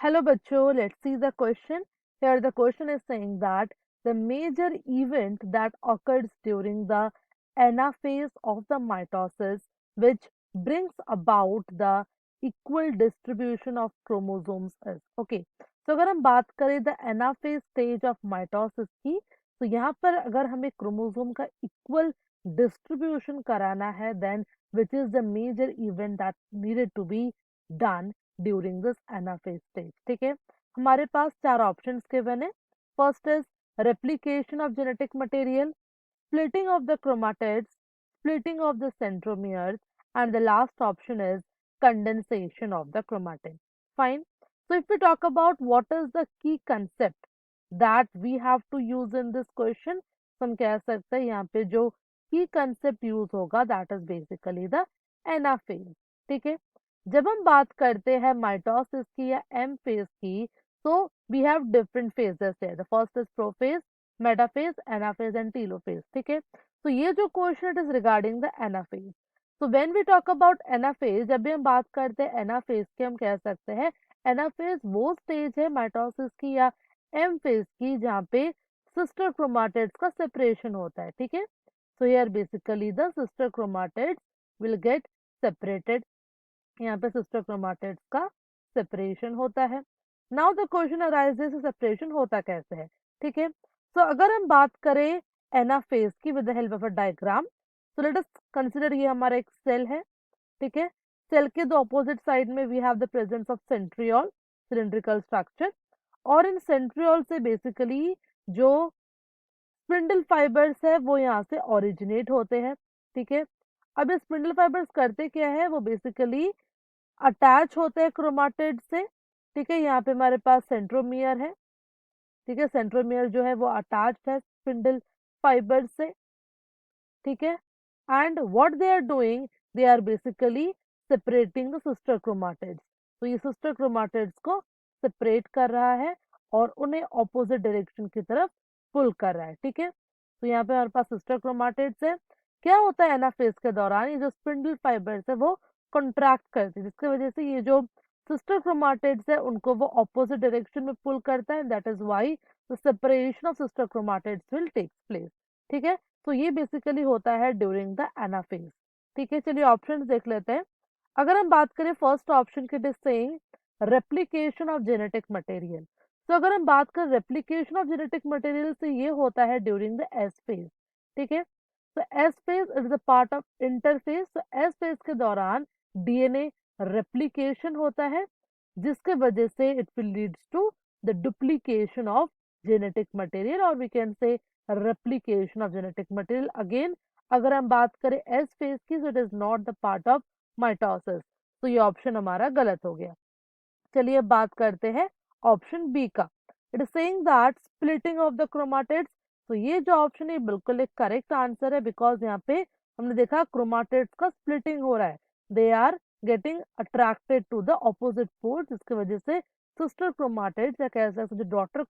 Hello बच्चों, let's see the question. Here the question is saying that the major event that occurs during the anaphase of the mitosis which brings about the equal distribution of chromosomes is. Okay, so अगर हम बात करें the anaphase stage of mitosis की, तो यहाँ पर अगर हमें क्रोमोसोम का equal distribution कराना है, then which is the major event that needed to be done during this anaphase stage. ठीक है, हमारे पास चार ऑप्शंस गिवन है। First is replication of genetic material, splitting of the chromatids, splitting of the centromeres, and the last option is condensation of the chromatin. Fine. So if we talk about what is the key concept that we have to use in this question, तो हम कह सकते हैं यहाँ पे जो key concept use होगा that is basically the anaphase. ठीक है, जब हम बात करते हैं माइटोसिस की या एम फेज की, तो वी हैव डिफरेंट फेजेस है। The first is prophase, metaphase, anaphase and telophase. ठीक है, तो ये जो question it is regarding the anaphase. तो when we talk about anaphase, जब भी हम बात करते हैं एनाफेज की, हम कह सकते हैं एनाफेज वो स्टेज है माइटोसिस की या एम फेज की जहाँ पे सिस्टर क्रोमाटिड्स का सेपरेशन होता है। ठीक है, so here basically the sister chromatids will get separated. यहाँ पे सिस्टर क्रोमाटिड्स का सेपरेशन होता है। Now the question arises, separation होता कैसे है। ठीक है, तो अगर हम बात करें एनाफेज की with the help of a diagram, तो लेट अस कंसीडर ये हमारा एक सेल है। ठीक है, सेल के दो अपोजिट साइड में we have the presence of centriole, cylindrical structure, और इन सेंट्रियोल से बेसिकली जो स्पिंडल फाइबर्स है वो यहाँ से ओरिजिनेट होते हैं। ठीक है, अब ये स्पिंडल फाइबर्स करते क्या है, वो बेसिकली अटैच होते हैं क्रोमाटिड से। ठीक है, यहाँ पे हमारे पास सेंट्रोमियर है। ठीक है, सेंट्रोमियर जो है वो अटैच है स्पिंडल फाइबर से। ठीक है, and what they are doing, they are basically separating the sister chromatids. तो ये सिस्टर क्रोमाटिड्स को सेपरेट कर रहा है और उन्हें ऑपोजिट डायरेक्शन की तरफ पुल कर रहा है। ठीक है, तो यहाँ पे हमारे पास सिस्टर क्रोमाटिड्स है। क्या होता है एनाफेज के दौरान, ये जो स्पिंडल फाइबर्स है वो कॉन्ट्रैक्ट करती है, जिसकी वजह से ये जो सिस्टर क्रोमाटिड्स है उनको वो ऑपोजिट डायरेक्शन में पुल करता है। That is why the separation of sister chromatids will take place. ठीक है, तो ये बेसिकली होता है ड्यूरिंग द एनाफेज। ठीक है, चलिए ऑप्शंस देख लेते हैं। अगर हम बात करें फर्स्ट ऑप्शन की, it is saying replication of genetic material. तो अगर हम बात करें रेप्लिकेशन ऑफ जेनेटिक मटेरियल से, ये होता है ड्यूरिंग द एस फेज। ठीक है, तो S phase is a part of interphase. तो एस फेज के दौरान डीएनए रेप्लिकेशन होता है, जिसके वजह से it will leads to the duplication of genetic material, और we can say replication of genetic material। Again अगर हम बात करें एस फेज की, so it is not the part of mitosis, तो ये ऑप्शन हमारा गलत हो गया। चलिए अब बात करते हैं ऑप्शन बी का। It is saying that splitting of the chromatids. तो ये जो ऑप्शन है बिल्कुल एक करेक्ट आंसर है, बिकॉज यहाँ पे हमने देखा क्रोमाटिड्स का स्प्लिटिंग हो रहा है, they are getting attracted to the opposite pole, जिसकी वजह से सिस्टर क्रोमाटिड्स या कह सकते जो डॉटर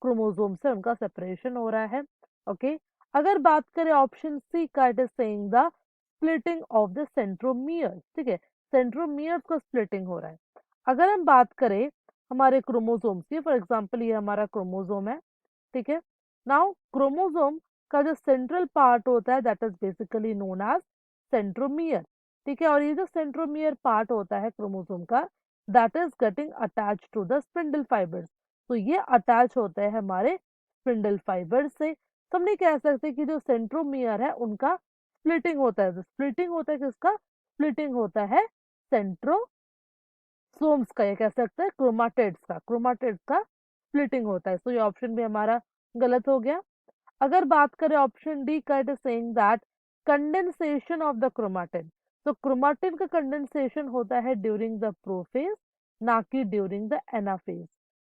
क्रोमोसोम से उनका सेपरेशन हो रहा है। ओके, अगर बात करें ऑप्शन सी का, it is saying the splitting of the centromeres. ठीक है, सेंट्रोमियर्स का स्प्लिटिंग हो रहा है। अगर हम बात करें हमारे क्रोमोसोम्स की, फॉर एग्जांपल ये हमारा क्रोमोसोम है। ठीक है, नाउ क्रोमोसोम का जो सेंट्रल पार्ट होता है that is basically known as centromere. ठीक है, और ये जो सेंट्रोमियर पार्ट होता है क्रोमोसोम का, that is getting attach to the spindle fibres. तो ये अटैच होते हैं हमारे स्पिंडल फाइबर से। तो हम नहीं कह सकते कि जो सेंट्रोमियर है उनका स्प्लिटिंग होता है। स्प्लिटिंग होता है किसका, स्प्लिटिंग होता है सेंट्रोसोम्स का, ये कह सकते हैं क्रोमाटिड्स का स्प्लिटिंग होता है। तो ये ऑप्शन भी हमारा गलत हो गया। अगर बात करें ऑप्शन डी का, it is saying that condensation of the chromatin. तो क्रोमाटिन का कंडेंसेशन होता है ड्यूरिंग द प्रोफेज, ना कि ड्यूरिंग द एनाफेज।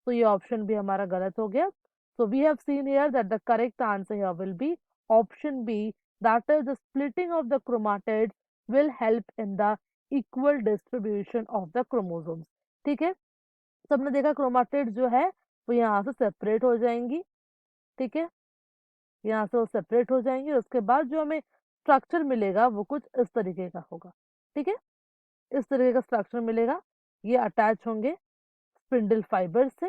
तो ये ऑप्शन भी हमारा गलत हो गया। So we have seen here that the correct answer here will be option B, that is the splitting of the chromatids will help in the equal distribution of the chromosomes। ठीक है, तो हमने देखा क्रोमाटिड जो है वो यहाँ से सेपरेट हो जाएंगी। ठीक है, यहाँ से वो सेपरेट हो जाएंगे, उसके बाद जो हमें स्ट्रक्चर मिलेगा वो कुछ इस तरीके का होगा। ठीक है, इस तरीके का स्ट्रक्चर मिलेगा, ये अटैच होंगे स्पिंडल फाइबर से,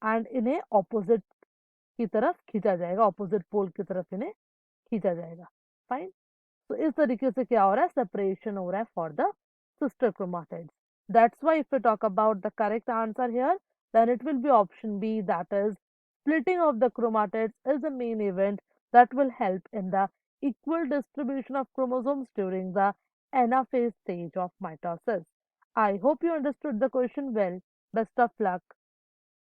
एंड इन्हें ऑपोजिट की तरफ खींचा जाएगा, ऑपोजिट पोल की तरफ इन्हें खींचा जाएगा। फाइन। तो इस तरीके से क्या हो रहा है, सेपरेशन हो रहा है for the sister chromatids. That's why if we talk about the correct answer here, then it will be option B, that is splitting of the chromatids is the main event that will help in the equal distribution of chromosomes during the anaphase stage of mitosis. I hope you understood the question well. Best of luck.